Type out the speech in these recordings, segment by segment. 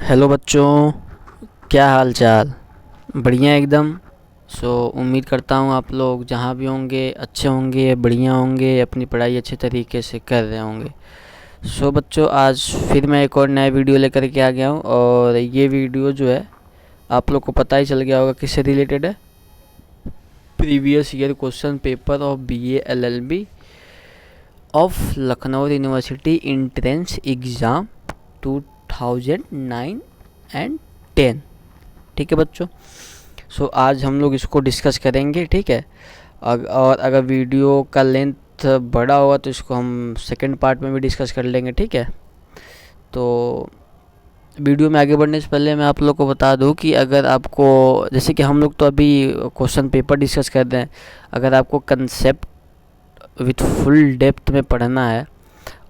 Hello बच्चों, क्या हाल चाल। बढ़िया एकदम। उम्मीद करता हूँ आप लोग जहाँ भी होंगे अच्छे होंगे, बढ़िया होंगे, अपनी पढ़ाई अच्छे तरीके से कर रहे होंगे। बच्चों, आज फिर मैं एक और नया वीडियो लेकर के आ गया हूँ और ये वीडियो जो है आप लोग को पता ही चल गया होगा किससे रिलेटेड है। Previous year question paper of BA LLB of Lucknow university entrance exam 2009 and 10। ठीक है बच्चों। आज हम लोग इसको डिस्कस करेंगे। ठीक है। और अगर वीडियो का लेंथ बड़ा होगा तो इसको हम सेकंड पार्ट में भी डिस्कस कर लेंगे। ठीक है। तो वीडियो में आगे बढ़ने से पहले मैं आप लोग को बता दूं कि अगर आपको, जैसे कि हम लोग तो अभी क्वेश्चन पेपर डिस्कस कर रहे हैं, अगर आपको कंसेप्ट विथ फुल डेप्थ में पढ़ना है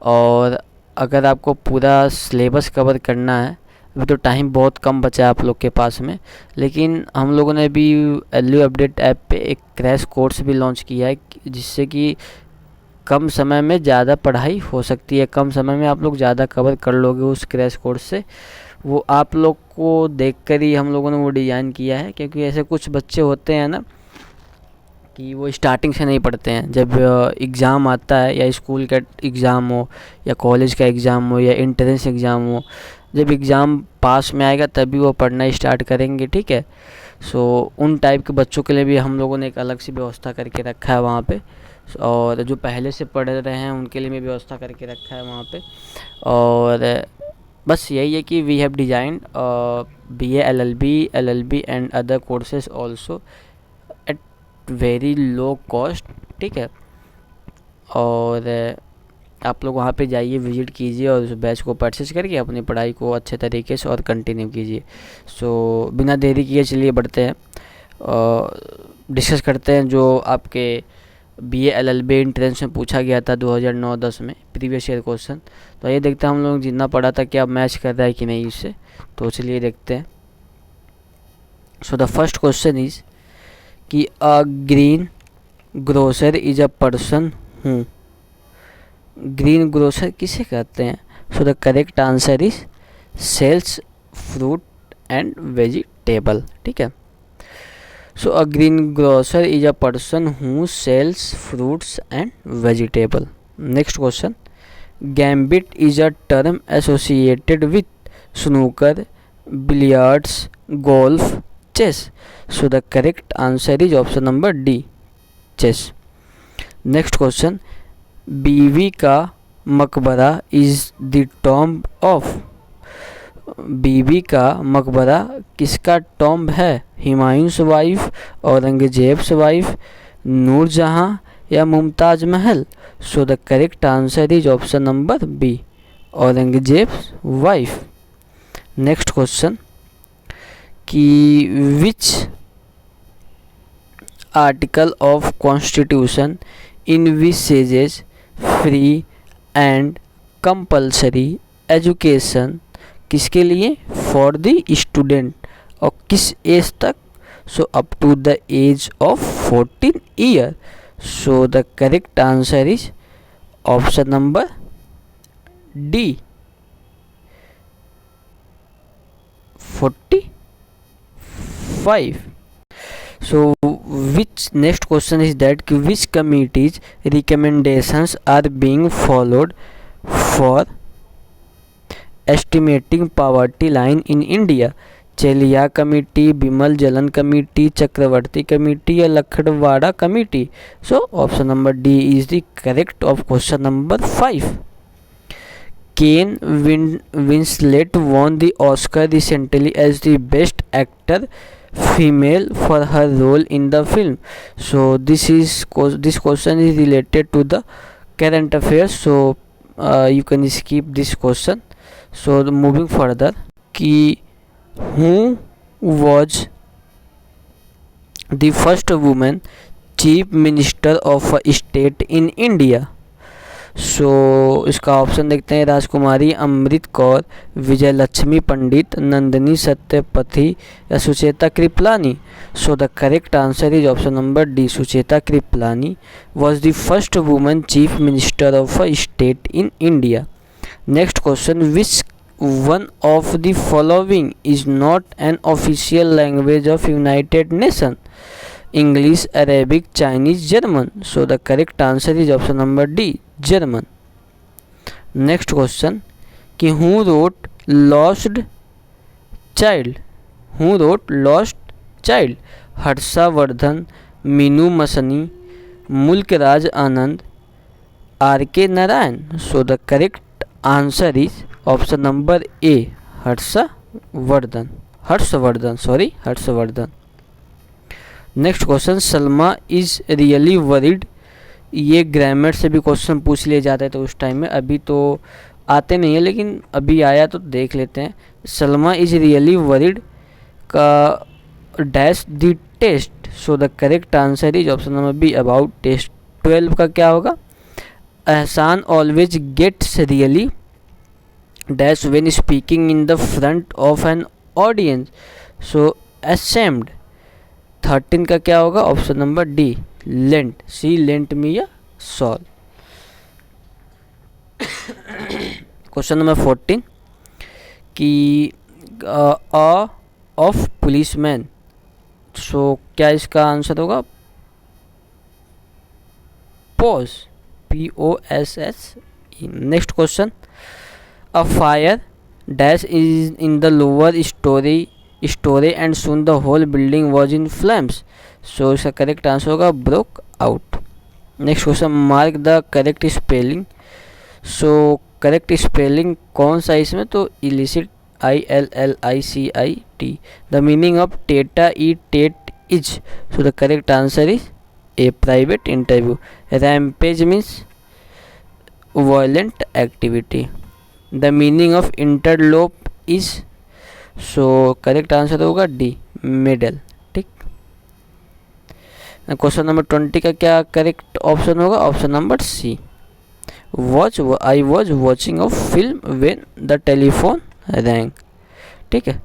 और अगर आपको पूरा सिलेबस कवर करना है, अभी तो टाइम बहुत कम बचा है आप लोग के पास में, लेकिन हम लोगों ने अभी एलयू अपडेट ऐप पे एक क्रैश कोर्स भी लॉन्च किया है जिससे कि कम समय में ज़्यादा पढ़ाई हो सकती है। कम समय में आप लोग ज़्यादा कवर कर लोगे उस क्रैश कोर्स से। वो आप लोग को देखकर ही हम लोगों ने वो डिज़ाइन किया है, क्योंकि ऐसे कुछ बच्चे होते हैं ना कि वो स्टार्टिंग से नहीं पढ़ते हैं। जब एग्ज़ाम आता है, या स्कूल का एग्ज़ाम हो या कॉलेज का एग्ज़ाम हो या एंट्रेंस एग्ज़ाम हो, जब एग्ज़ाम पास में आएगा तभी वो पढ़ना स्टार्ट करेंगे। ठीक है। उन टाइप के बच्चों के लिए भी हम लोगों ने एक अलग सी व्यवस्था करके रखा है वहाँ पे, और जो पहले से पढ़ रहे हैं उनके लिए भी व्यवस्था करके रखा है वहाँ पे। और बस यही है कि we have designed BA LLB and other courses also at very low cost. ठीक है। और आप लोग वहाँ पे जाइए, विज़िट कीजिए और उस बैच को परचेस करके अपनी पढ़ाई को अच्छे तरीके से और कंटिन्यू कीजिए। बिना देरी किए चलिए बढ़ते हैं और डिस्कस करते हैं जो आपके BA LLB एंट्रेंस में पूछा गया था 2009-10 में, प्रीवियस ईयर क्वेश्चन। तो ये देखते हैं हम लोग जितना पढ़ा था क्या मैच कर रहा है कि नहीं इससे। तो चलिए देखते हैं। द फर्स्ट क्वेश्चन इज़ कि a green grocer is a person who. Green grocer किसे कहते हैं? The correct answer is sells fruit and vegetable. ठीक है। A green grocer is a person who sells fruits and vegetable. Next question, gambit is a term associated with snooker, billiards, golf, chess. The correct answer is option number D, chess. Next question, बीवी का मकबरा is the tomb of. बीवी का मकबरा किसका tomb है? Humayun's wife, Aurangzeb's wife, Noor Jahan या Mumtaz Mahal. The correct answer is option number B, Aurangzeb's wife. Next question, कि which article of constitution envisages free and compulsory education किसके लिए? For the student. और किस एज तक? Up to the age of 14 year. The correct answer is option number D, 45। Which next question is that which committee's recommendations are being followed for estimating poverty line in India? Chelliah committee, Bimal Jalan committee, Chakravarty committee या Lakdawala committee. Option number D is the correct of question number 5. Kane Winslet won the Oscar recently as the best actor female for her role in the film. This question is related to the current affairs, you can skip this question. Moving further, कि who was the first woman chief minister of a state in India? इसका option देखते हैं, राजकुमारी, अमृत कौर, विजय लक्ष्मी पंडित, नंदिनी सत्यपथी या Sucheta Kripalani. The correct answer is option number D, Sucheta Kripalani was the first woman chief minister of a state in India. Next question, which one of the following is not an official language of United Nations? English, Arabic, Chinese, German. So the correct answer is option number D, German. Next question कि who wrote Lost Child? Who wrote Lost Child? Harshvardhan, Minoo Masani, Mulk Raj Anand, R K Narayan. So the correct answer is option number A, Harshvardhan. Harshvardhan. Next question, Salma is really worried. ये grammar से भी question पूछ लिए जाते थे उस time में, अभी तो आते नहीं है लेकिन अभी आया तो देख लेते हैं. सलमा इज रियली वरीड का dash the test. So the correct answer is option number B, about test. 12 का क्या होगा? Ehsan always gets really dash when speaking in the front of an audience. So ashamed. 13 का क्या होगा? Option number D, lent. She lent me या shawl. Question number 14 कि of policeman. सो क्या इसका आंसर होगा? Pause, POSS. Next question, a fire dash is in the lower storey and soon the whole building was in flames. So इसका correct answer होगा broke out. Next question, mark the correct spelling. So correct spelling कौन सा इसमें? तो illicit, ILLICIT. The meaning of tete is. So the correct answer is A, private interview. Rampage means violent activity. The meaning of interlope is. So correct answer होगा D, middle. ठीक. Question number 20 का क्या correct option होगा? Option number C, I was watching a film when the telephone rang. ठीक है.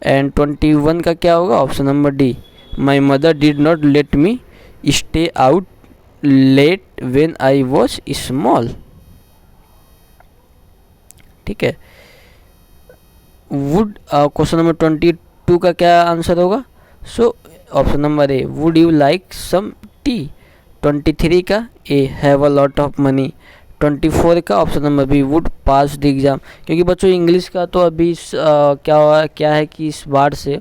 And 21 का क्या होगा? Option number D, my mother did not let me stay out late when I was small. ठीक है. Would. Question number 22 का क्या answer होगा? So option number A, would you like some tea. 23 का A, have a lot of money. 24 का option number B, would pass the exam. क्योंकि बच्चों English का तो अभी क्या है कि इस बार से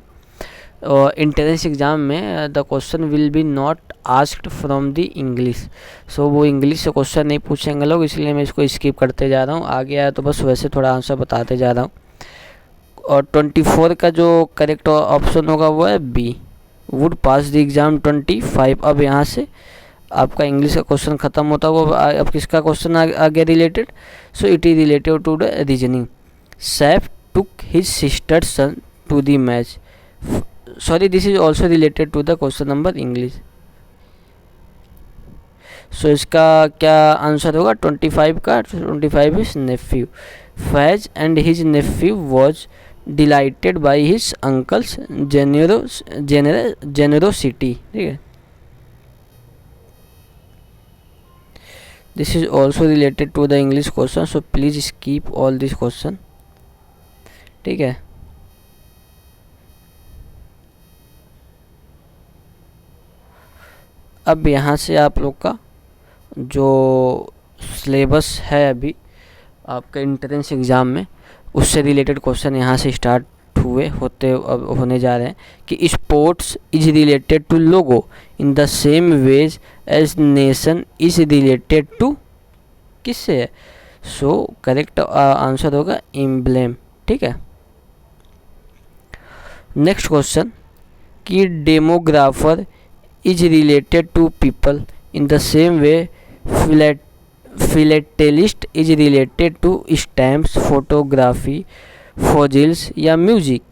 इंट्रेंस एग्ज़ाम में the question will be not asked from the English. So वो इंग्लिश से क्वेश्चन नहीं पूछेंगे लोग, इसलिए मैं इसको स्किप करते जा रहा हूँ. आगे आया तो बस वैसे थोड़ा आंसर बताते जा रहा हूँ. और 24 का जो करेक्ट ऑप्शन होगा वो है B, would pass the exam 25. अब यहाँ से आपका इंग्लिश का क्वेश्चन खत्म होता है. वो अब किसका क्वेश्चन आ गया related? So it is related to the reasoning. Saif took his sister son to the match. Sorry, this is also related to the question number English. So इसका क्या आंसर होगा? 25 का 25 is nephew. Faiz and his nephew was delighted by his uncle's generosity. ठीक है. This is also related to the English question, so please skip all this question. ठीक है. अब यहाँ से आप लोग का जो सिलेबस है अभी आपका इंट्रेंस एग्ज़ाम में, उससे रिलेटेड क्वेश्चन यहाँ से स्टार्ट होने जा रहे हैं कि sports is related to logo in the same ways as nation is related to. किससे है? सो करेक्ट आंसर होगा एम्ब्लेम. ठीक है. नेक्स्ट क्वेश्चन कि demographer is related to people in the same way philatelist is related to stamps, photography, fossils या music.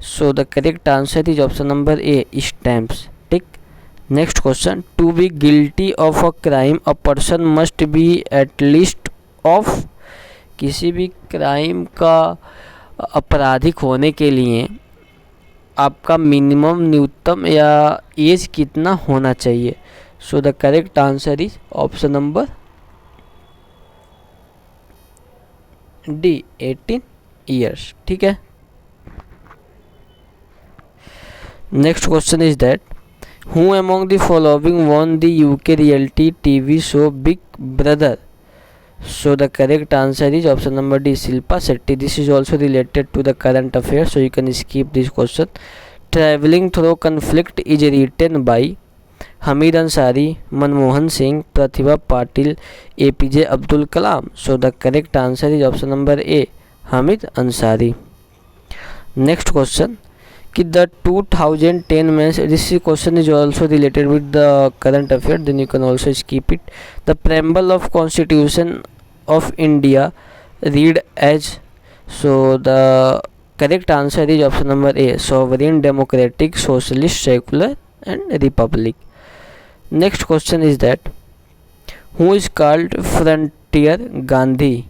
So the correct answer is option number A, stamps. ठीक. Next question, to be guilty of a crime a person must B at least of. किसी भी crime का आपराधिक होने के लिए आपका मिनिमम न्यूनतम या एज कितना होना चाहिए? सो the correct answer is option number D, 18 years, ठीक है। Next question is that who among the following won the UK reality TV show big brother. So the correct answer is option number D, Shilpa Shetty. This is also related to the current affairs, so you can skip this question. Traveling through conflict is written by Hamid Ansari, Manmohan Singh, Pratibha Patil, APJ Abdul Kalam. So the correct answer is option number A, Hamid Ansari. Next question कि the 2010 men's, this question is also related with the current affair, then you can also skip it. The preamble of Constitution of India read as, so the correct answer is option number A, sovereign, democratic, socialist, secular and republic. Next question is that who is called Frontier Gandhi?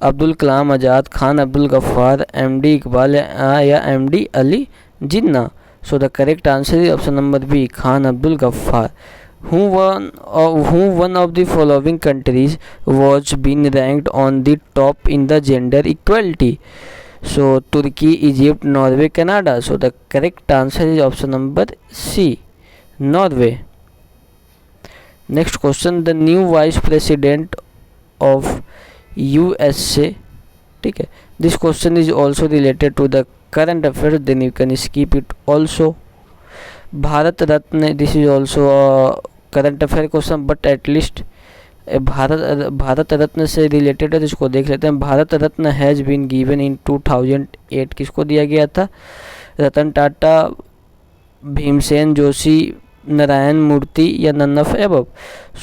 Abdul Kalam Azad, Khan Abdul Ghaffar, MD Iqbal या MD Ali Jinnah. So the correct answer is option number B, Khan Abdul Ghaffar. Who one of the following countries was been ranked on the top in the gender equality? So Turkey, Egypt, Norway, Canada. So the correct answer is option number C, Norway. Next question, the new vice president of USA, ठीक है. This question is also related to the current affairs, then you can skip it also. Bharat Ratna, this is also a current affair question, but at least Bharat Ratna से related है, तो इसको देख लेते हैं. Bharat Ratna has been given in 2008, किसको दिया गया था? रतन टाटा, भीमसेन जोशी, नारायण मूर्ति या none of above.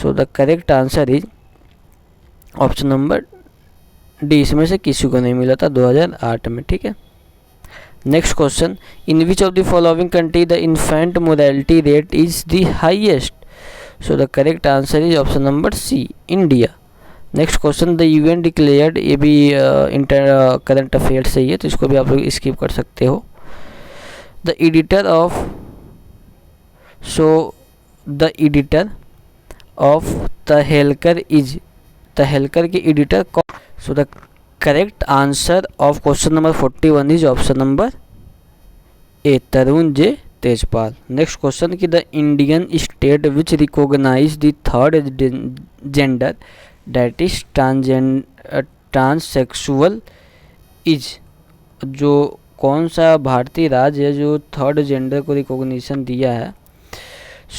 So the correct answer is option number D, इसमें से किसी को नहीं मिला था 2008 में, ठीक है. Next question, in which of the following country the infant mortality rate is the highest? So the correct answer is option number C, India. Next question, the UN declared, ये भी इंटर करंट अफेयर से ही है, तो इसको भी आप लोग skip कर सकते हो. The editor of, so the editor of Tehelka is, Tehelka के एडिटर कौन? So the correct answer of question number 41 is option number A, Tarun J Tejpal. Next question कि the Indian state which recognise the third gender that is transsexual is, जो कौन सा भारतीय राज्य है जो थर्ड जेंडर को रिकॉग्निशन दिया है?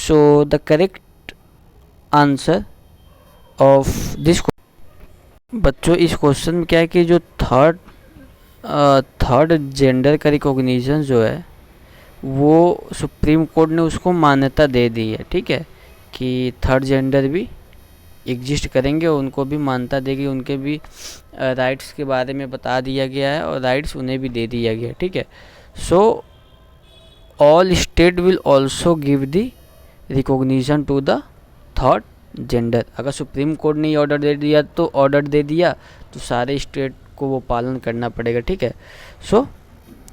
सो the correct answer of this, बच्चों इस क्वेश्चन में क्या है कि जो थर्ड जेंडर का रिकॉग्निशन जो है वो सुप्रीम कोर्ट ने उसको मान्यता दे दी है, ठीक है, कि थर्ड जेंडर भी एग्जिस्ट करेंगे और उनको भी मान्यता देगी, उनके भी राइट्स के बारे में बता दिया गया है और राइट्स उन्हें भी दे दिया गया है, ठीक है. So all state will also give the recognition to the third gender. अगर सुप्रीम कोर्ट ने ऑर्डर दे दिया तो ऑर्डर दे दिया तो सारे स्टेट को वो पालन करना पड़ेगा, ठीक है. सो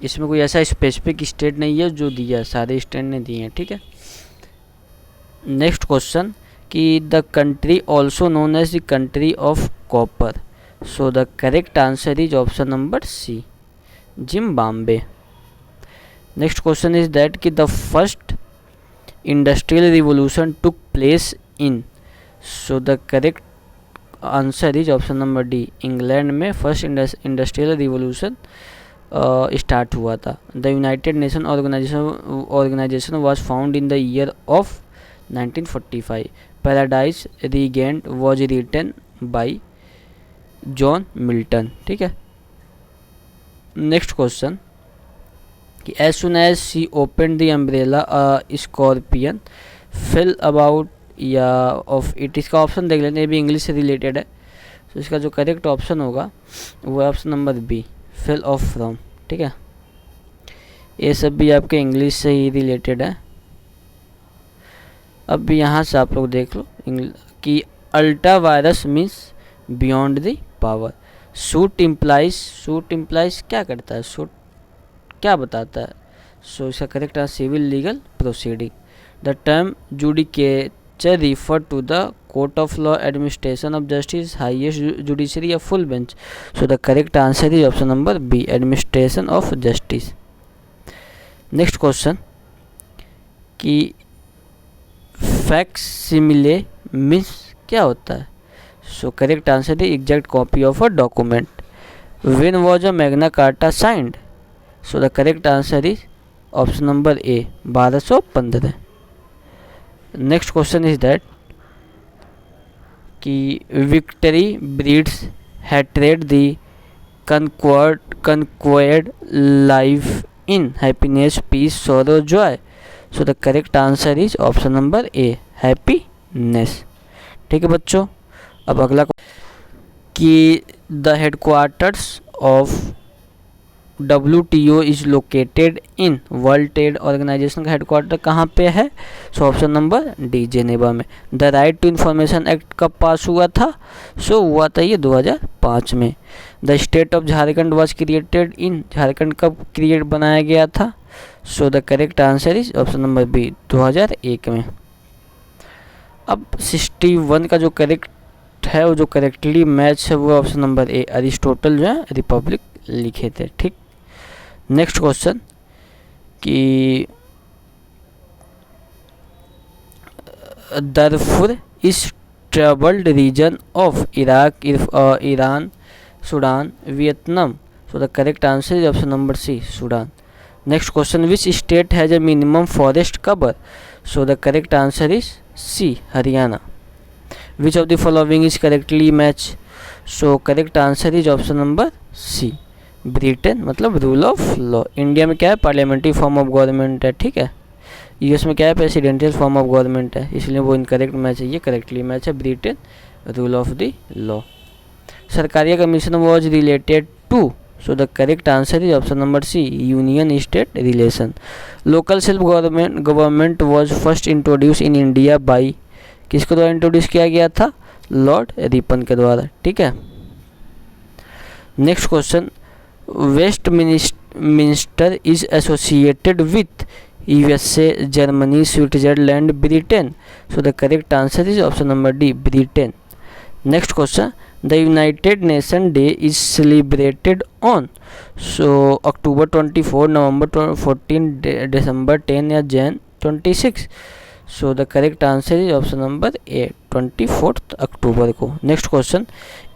इसमें कोई ऐसा स्पेसिफिक स्टेट नहीं है जो दिया, सारे स्टेट ने दिए हैं, ठीक है. नेक्स्ट क्वेश्चन कि the country also known as the country of copper. So the correct answer is option number C, Zimbabwe. Next question is that कि the first industrial revolution took place in. So the correct answer is option number D, England में first industrial revolution start हुआ था. The United Nation Organisation was found in the year of 1945. Paradise Regained was written by John Milton, ठीक है. Next question कि as soon as she open the umbrella scorpion fell about या of it, इसका option देख लेते हैं, ये भी इंग्लिश से रिलेटेड है. तो इसका जो करेक्ट ऑप्शन होगा वो option number B, fell off from, ठीक है. ये सब भी आपके इंग्लिश से ही रिलेटेड है. अब भी यहाँ से आप लोग देख लो कि ultra vires means beyond the power. Suit implies क्या करता है? सूट क्या बताता है? सो इसका करेक्ट है civil legal proceeding. The term legislature refer to the court of law, administration of justice, highest judiciary या full bench? So the correct answer is option number B, administration of justice. Next question कि facsimile means क्या होता है? So correct answer is exact copy of a document. When was a Magna Carta signed? So the correct answer is option number A, 1215। Next question is that कि victory breeds hatred the conquered life in happiness, peace, sorrow, joy? So the correct answer is option number A, happiness। ठीक है बच्चों, अब अगला कि the headquarters of WTO is located in, World Trade Organization का headquarter कहाँ पे है? So option number D, Geneva में। The right to information act कब पास हुआ था? सो हुआ था ये 2005 में। The state of Jharkhand was created in, Jharkhand कब क्रिएट बनाया गया था? So the correct answer is option number B, 2001 में। अब 61 का जो करेक्ट है, वो जो करेक्टली मैच है वो ऑप्शन नंबर ए, अरिस्टोटल जो है रिपब्लिक लिखे थे। ठीक, नेक्स्ट क्वेश्चन कि Darfur is troubled region of Iraq, Iran, Sudan, Vietnam? So the correct answer is option number C, Sudan. Next question, which state has a minimum forest cover? So the correct answer is C, Haryana. Which of the following is correctly match? So correct answer is option number C, Britain, मतलब rule of law. India में क्या है? Parliamentary form of government है, ठीक है। US में क्या है? प्रेसिडेंशियल फॉर्म ऑफ गवर्नमेंट है, इसलिए वो इनकरेक्ट मैच है, ये करेक्टली मैच है, Britain, rule of the law. Sarkaria commission was related to? So the correct answer is option number C, union state relation. Local self government was first introduce in India by, किसके द्वारा introduce किया गया था? Lord Ripon के द्वारा, ठीक है। Next question, Westminster is associated with USA, Germany, Switzerland, Britain? So the correct answer is option number D, Britain. Next question, the United Nation Day is celebrated on? So October 24, November 14, December 10 या Jan 26? So the correct answer is option number A, 24 October को। Next question,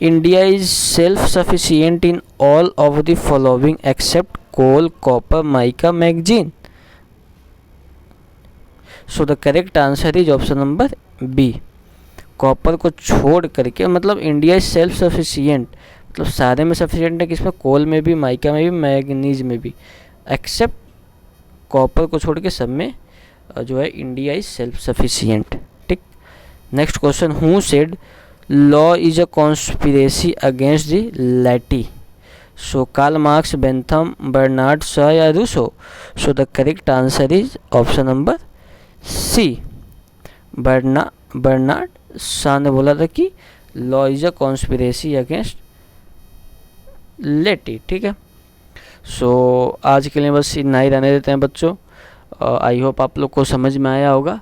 India is self sufficient in all of the following except coal, copper, mica, magazine? So the correct answer is option number B, copper को छोड़ करके, मतलब India is self sufficient, मतलब सारे में sufficient है, किसमें? कोल में भी, माइका में भी, मैग्नीज में भी, एक्सेप्ट कॉपर को छोड़ के सब में जो है इंडिया इज सेल्फ सफिशिएंट। ठीक, next question, who said law is a conspiracy against the laity? So Karl Marx, Bentham, Bernard Shaw या Rousseau? So the correct answer is option number C, Bernard Shaw ने बोला था कि law is a conspiracy against laity. ठीक है, सो आज के लिए बस इतना ही रहने देते हैं बच्चों। आई होप आप लोग को समझ में आया होगा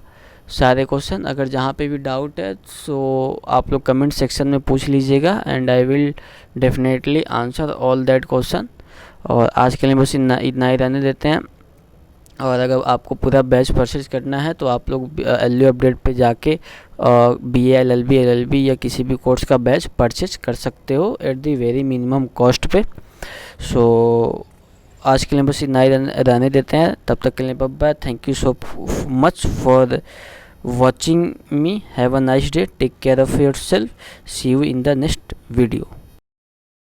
सारे क्वेश्चन। अगर जहाँ पे भी डाउट है सो आप लोग कमेंट सेक्शन में पूछ लीजिएगा and I will definitely answer all that question. और आज के लिए बस इतना ही रहने देते हैं। और अगर आपको पूरा बैच परचेज करना है तो आप लोग एलयू अपडेट पे जाके BA LLB LLB या किसी भी कोर्स का बैच परचेज कर सकते हो at the very minimum cost पे। सो आज के लिए बस इतना ही रहने देते हैं। तब तक के लिए bye bye. Thank you so much for watching me. Have a nice day. Take care of yourself. See you in the next video.